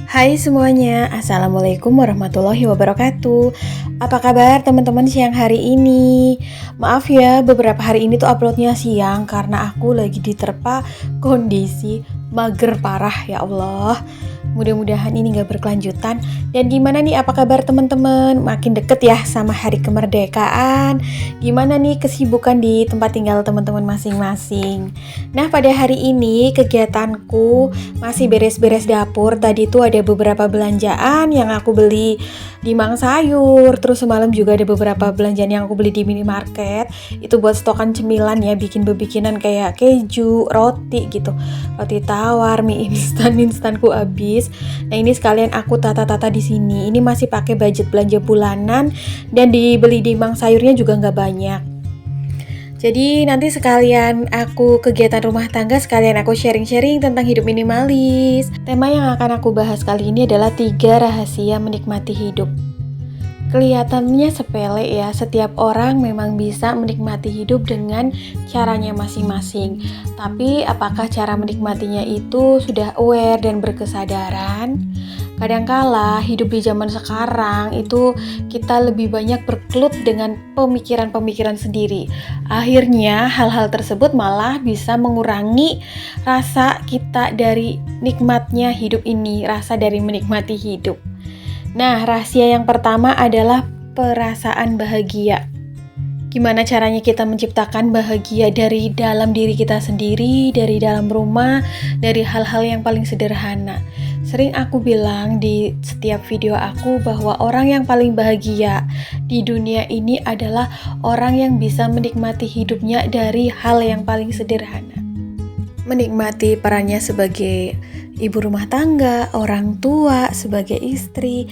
Hai semuanya, Assalamualaikum warahmatullahi wabarakatuh. Apa kabar teman-teman siang hari ini? Maaf ya, beberapa hari ini tuh uploadnya siang karena aku lagi diterpa kondisi mager parah, ya Allah. Mudah-mudahan ini gak berkelanjutan. Dan gimana nih, apa kabar teman-teman? Makin deket ya sama hari kemerdekaan. Gimana nih kesibukan di tempat tinggal teman-teman masing-masing? Nah, pada hari ini kegiatanku masih beres-beres dapur. Tadi tuh ada beberapa belanjaan yang aku beli di Mang Sayur. Terus semalam juga ada beberapa belanjaan yang aku beli di minimarket. Itu buat stokan cemilan ya, bikin-bikinan kayak keju, roti gitu. Roti tawar, mie instanku habis. Nah, ini sekalian aku tata-tata di sini. Ini masih pakai budget belanja bulanan dan dibeli di Mang Sayurnya juga nggak banyak. Jadi nanti sekalian aku kegiatan rumah tangga, sekalian aku sharing-sharing tentang hidup minimalis. Tema yang akan aku bahas kali ini adalah 3 rahasia menikmati hidup. Kelihatannya sepele ya, setiap orang memang bisa menikmati hidup dengan caranya masing-masing. Tapi apakah cara menikmatinya itu sudah aware dan berkesadaran? Kadangkala hidup di zaman sekarang itu kita lebih banyak berkelut dengan pemikiran-pemikiran sendiri. Akhirnya hal-hal tersebut malah bisa mengurangi rasa kita dari nikmatnya hidup ini, rasa dari menikmati hidup. Nah, rahasia yang pertama adalah perasaan bahagia. Gimana caranya kita menciptakan bahagia dari dalam diri kita sendiri, dari dalam rumah, dari hal-hal yang paling sederhana. Sering aku bilang di setiap video aku bahwa orang yang paling bahagia di dunia ini adalah orang yang bisa menikmati hidupnya dari hal yang paling sederhana. Menikmati perannya sebagai ibu rumah tangga, orang tua, sebagai istri.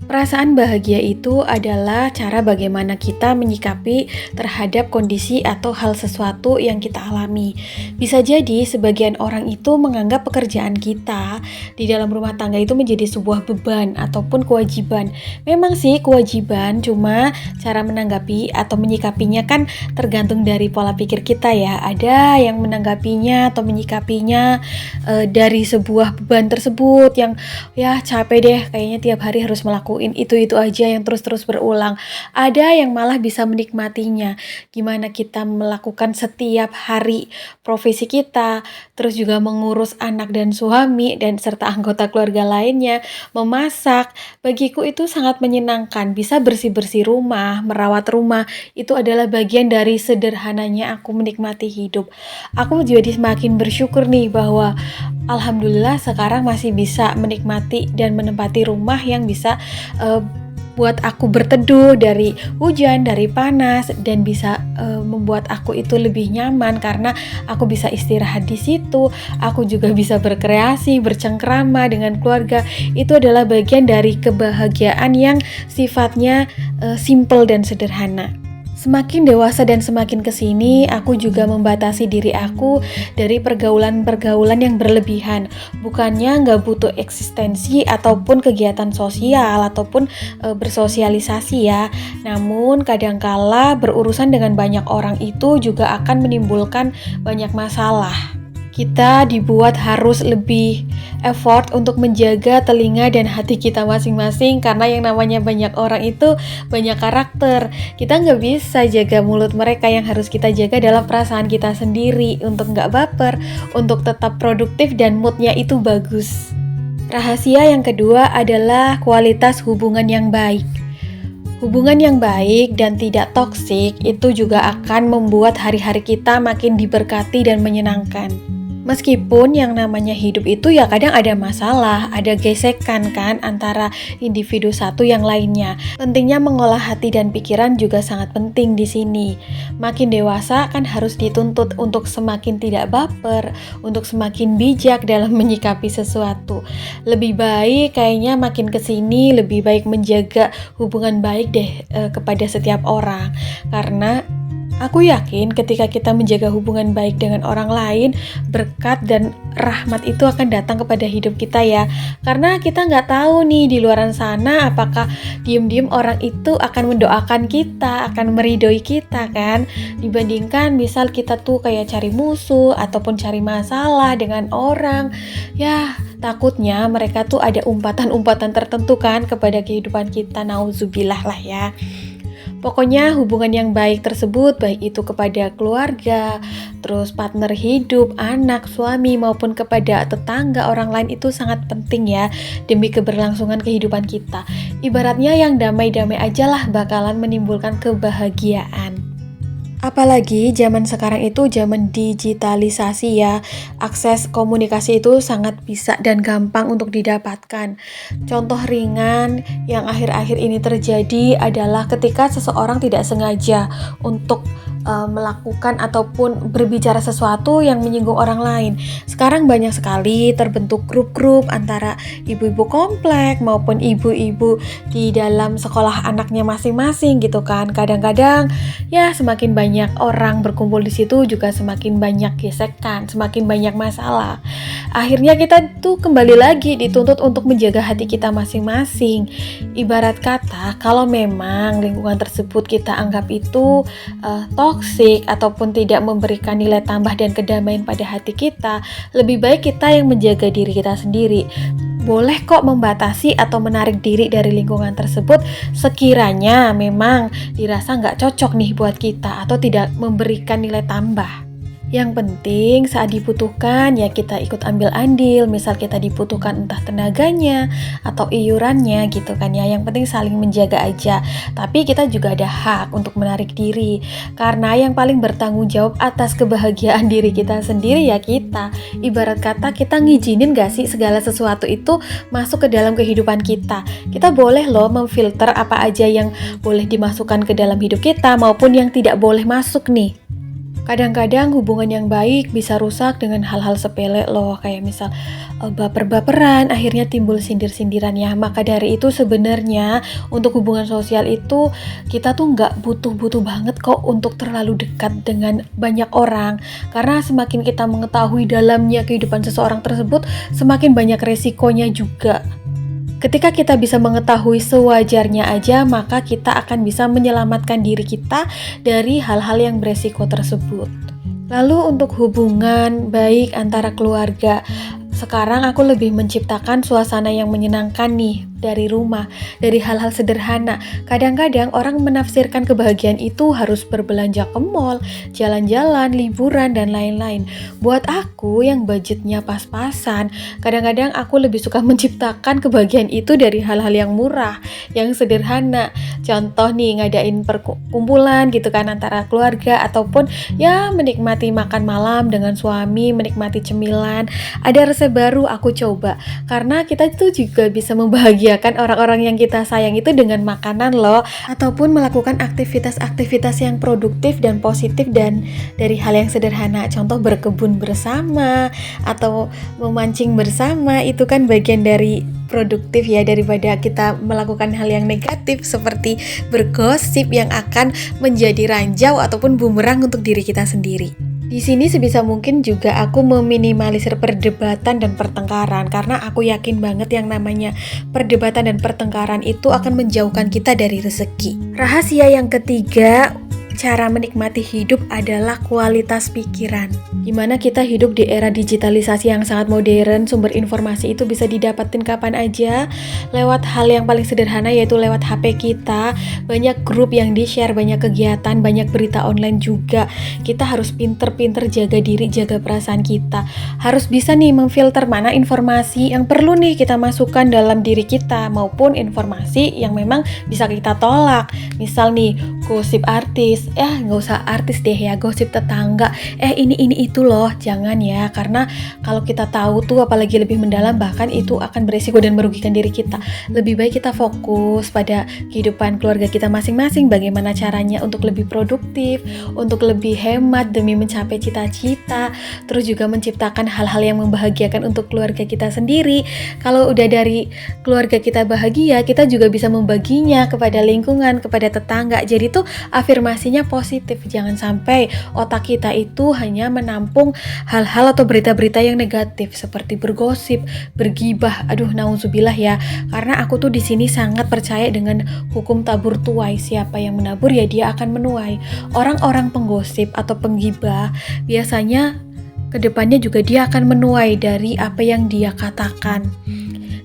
Perasaan bahagia itu adalah cara bagaimana kita menyikapi terhadap kondisi atau hal sesuatu yang kita alami. Bisa jadi sebagian orang itu menganggap pekerjaan kita di dalam rumah tangga itu menjadi sebuah beban ataupun kewajiban. Memang sih kewajiban, cuma cara menanggapi atau menyikapinya kan tergantung dari pola pikir kita ya. Ada yang menanggapinya atau menyikapinya dari sebuah beban tersebut yang ya capek deh, kayaknya tiap hari harus melakukan itu aja yang terus-terus berulang. Ada yang malah bisa menikmatinya, gimana kita melakukan setiap hari profesi kita, terus juga mengurus anak dan suami dan serta anggota keluarga lainnya, memasak. Bagiku itu sangat menyenangkan. Bisa bersih-bersih rumah, merawat rumah, itu adalah bagian dari sederhananya aku menikmati hidup. Aku jadi semakin bersyukur nih bahwa alhamdulillah sekarang masih bisa menikmati dan menempati rumah yang bisa buat aku berteduh dari hujan, dari panas, dan bisa membuat aku itu lebih nyaman karena aku bisa istirahat di situ. Aku juga bisa berkreasi, bercengkrama dengan keluarga. Itu adalah bagian dari kebahagiaan yang sifatnya simple dan sederhana. Semakin dewasa dan semakin kesini, aku juga membatasi diri aku dari pergaulan-pergaulan yang berlebihan. Bukannya nggak butuh eksistensi ataupun kegiatan sosial ataupun bersosialisasi ya. Namun kadangkala berurusan dengan banyak orang itu juga akan menimbulkan banyak masalah. Kita dibuat harus lebih effort untuk menjaga telinga dan hati kita masing-masing karena yang namanya banyak orang itu banyak karakter. Kita nggak bisa jaga mulut mereka, yang harus kita jaga dalam perasaan kita sendiri untuk nggak baper, untuk tetap produktif dan moodnya itu bagus. Rahasia yang kedua adalah kualitas hubungan yang baik. Hubungan yang baik dan tidak toksik itu juga akan membuat hari-hari kita makin diberkati dan menyenangkan. Meskipun yang namanya hidup itu ya kadang ada masalah, ada gesekan kan antara individu satu yang lainnya. Pentingnya mengolah hati dan pikiran juga sangat penting di sini. Makin dewasa kan harus dituntut untuk semakin tidak baper, untuk semakin bijak dalam menyikapi sesuatu. Lebih baik kayaknya makin kesini lebih baik menjaga hubungan baik deh kepada setiap orang. Karena Aku yakin ketika kita menjaga hubungan baik dengan orang lain, berkat dan rahmat itu akan datang kepada hidup kita ya. Karena kita nggak tahu nih di luaran sana apakah diem-diem orang itu akan mendoakan kita, akan meridhoi kita kan. Dibandingkan misal kita tuh kayak cari musuh ataupun cari masalah dengan orang. Ya, takutnya mereka tuh ada umpatan-umpatan tertentu kan kepada kehidupan kita. Nauzubillah lah ya. Pokoknya hubungan yang baik tersebut, baik itu kepada keluarga, terus partner hidup, anak, suami, maupun kepada tetangga orang lain itu sangat penting ya, demi keberlangsungan kehidupan kita. Ibaratnya yang damai-damai aja lah bakalan menimbulkan kebahagiaan. Apalagi zaman sekarang itu zaman digitalisasi ya, akses komunikasi itu sangat bisa dan gampang untuk didapatkan. Contoh ringan yang akhir-akhir ini terjadi adalah ketika seseorang tidak sengaja untuk melakukan ataupun berbicara sesuatu yang menyinggung orang lain. Sekarang banyak sekali terbentuk grup-grup antara ibu-ibu komplek maupun ibu-ibu di dalam sekolah anaknya masing-masing gitu kan. Kadang-kadang ya semakin banyak orang berkumpul di situ juga semakin banyak gesekan, semakin banyak masalah. Akhirnya kita tuh kembali lagi dituntut untuk menjaga hati kita masing-masing. Ibarat kata kalau memang lingkungan tersebut kita anggap itu toksik ataupun tidak memberikan nilai tambah dan kedamaian pada hati kita, lebih baik kita yang menjaga diri kita sendiri. Boleh kok membatasi atau menarik diri dari lingkungan tersebut sekiranya memang dirasa nggak cocok nih buat kita atau tidak memberikan nilai tambah. Yang penting saat dibutuhkan ya kita ikut ambil andil, misal kita dibutuhkan entah tenaganya atau iurannya gitu kan ya. Yang penting saling menjaga aja. Tapi kita juga ada hak untuk menarik diri, karena yang paling bertanggung jawab atas kebahagiaan diri kita sendiri ya kita. Ibarat kata kita ngizinin gak sih segala sesuatu itu masuk ke dalam kehidupan kita. Kita boleh loh memfilter apa aja yang boleh dimasukkan ke dalam hidup kita maupun yang tidak boleh masuk nih. Kadang-kadang hubungan yang baik bisa rusak dengan hal-hal sepele loh, kayak misal baper-baperan, akhirnya timbul sindir-sindiran ya. Maka dari itu sebenarnya untuk hubungan sosial itu kita tuh nggak butuh-butuh banget kok untuk terlalu dekat dengan banyak orang. Karena semakin kita mengetahui dalamnya kehidupan seseorang tersebut, semakin banyak resikonya juga. Ketika kita bisa mengetahui sewajarnya aja, maka kita akan bisa menyelamatkan diri kita dari hal-hal yang beresiko tersebut. Lalu untuk hubungan baik antara keluarga, sekarang aku lebih menciptakan suasana yang menyenangkan nih dari rumah, dari hal-hal sederhana. Kadang-kadang orang menafsirkan kebahagiaan itu harus berbelanja ke mall, jalan-jalan, liburan, dan lain-lain. Buat aku yang budgetnya pas-pasan, kadang-kadang aku lebih suka menciptakan kebahagiaan itu dari hal-hal yang murah, yang sederhana. Contoh nih, ngadain perkumpulan gitu kan antara keluarga, ataupun ya menikmati makan malam dengan suami, menikmati cemilan. Ada resep baru aku coba, karena kita itu juga bisa membahagiakan orang-orang yang kita sayang itu dengan makanan loh, ataupun melakukan aktivitas-aktivitas yang produktif dan positif dan dari hal yang sederhana. Contoh berkebun bersama atau memancing bersama, itu kan bagian dari produktif ya, daripada kita melakukan hal yang negatif seperti bergosip yang akan menjadi ranjau ataupun bumerang untuk diri kita sendiri. Di sini sebisa mungkin juga aku meminimalisir perdebatan dan pertengkaran, karena aku yakin banget yang namanya perdebatan dan pertengkaran itu akan menjauhkan kita dari rezeki. Rahasia yang ketiga, cara menikmati hidup adalah kualitas pikiran. Dimana kita hidup di era digitalisasi yang sangat modern, sumber informasi itu bisa didapatin kapan aja lewat hal yang paling sederhana, yaitu lewat HP kita. Banyak grup yang di-share, banyak kegiatan, banyak berita online juga. Kita harus pinter-pinter jaga diri, jaga perasaan kita. Harus bisa nih memfilter mana informasi yang perlu nih kita masukkan dalam diri kita, maupun informasi yang memang bisa kita tolak. Misal nih, gosip artis, nggak usah artis deh ya, gosip tetangga, ini itu loh, jangan ya, karena kalau kita tahu tuh apalagi lebih mendalam, bahkan itu akan beresiko dan merugikan diri kita. Lebih baik kita fokus pada kehidupan keluarga kita masing-masing, bagaimana caranya untuk lebih produktif, untuk lebih hemat demi mencapai cita-cita, terus juga menciptakan hal-hal yang membahagiakan untuk keluarga kita sendiri. Kalau udah dari keluarga kita bahagia, kita juga bisa membaginya kepada lingkungan, kepada tetangga. Jadi itu afirmasinya positif. Jangan sampai otak kita itu hanya menampung hal-hal atau berita-berita yang negatif seperti bergosip, bergibah. Aduh, nauzubillah ya. Karena aku tuh di sini sangat percaya dengan hukum tabur tuai. Siapa yang menabur ya dia akan menuai. Orang-orang penggosip atau penggibah biasanya kedepannya juga dia akan menuai dari apa yang dia katakan.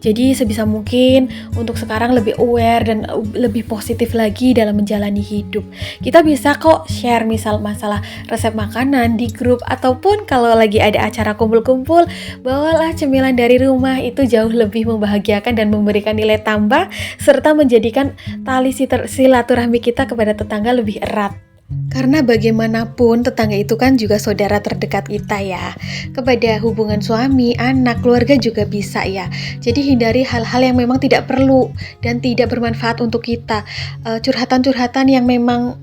Jadi sebisa mungkin untuk sekarang lebih aware dan lebih positif lagi dalam menjalani hidup. Kita bisa kok share misal masalah resep makanan di grup, ataupun kalau lagi ada acara kumpul-kumpul, bawalah cemilan dari rumah. Itu jauh lebih membahagiakan dan memberikan nilai tambah serta menjadikan tali silaturahmi kita kepada tetangga lebih erat. Karena bagaimanapun tetangga itu kan juga saudara terdekat kita ya. Kepada hubungan suami, anak, keluarga juga bisa ya. Jadi hindari hal-hal yang memang tidak perlu dan tidak bermanfaat untuk kita. Curhatan-curhatan yang memang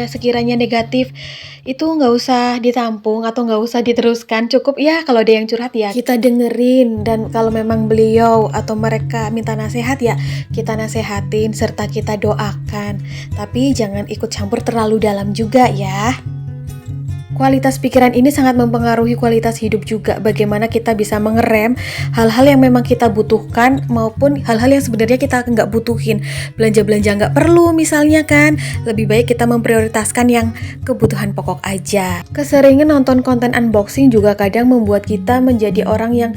sekiranya negatif itu nggak usah ditampung atau nggak usah diteruskan. Cukup ya kalau ada yang curhat ya kita dengerin, dan kalau memang beliau atau mereka minta nasihat ya kita nasehatin serta kita doakan. Tapi jangan ikut campur terlalu dalam juga ya. Kualitas pikiran ini sangat mempengaruhi kualitas hidup juga. Bagaimana kita bisa mengerem hal-hal yang memang kita butuhkan maupun hal-hal yang sebenarnya kita nggak butuhin. Belanja-belanja nggak perlu misalnya kan. Lebih baik kita memprioritaskan yang kebutuhan pokok aja. Keseringan nonton konten unboxing juga kadang membuat kita menjadi orang yang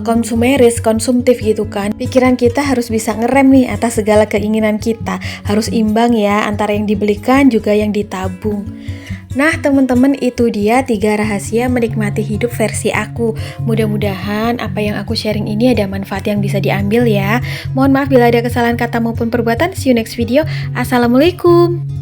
konsumeris, konsumtif gitu kan. Pikiran kita harus bisa ngerem nih atas segala keinginan kita. Harus imbang ya antara yang dibelikan juga yang ditabung. Nah teman-teman, itu dia 3 rahasia menikmati hidup versi aku. Mudah-mudahan apa yang aku sharing ini ada manfaat yang bisa diambil ya. Mohon maaf bila ada kesalahan kata maupun perbuatan. See you next video. Assalamualaikum.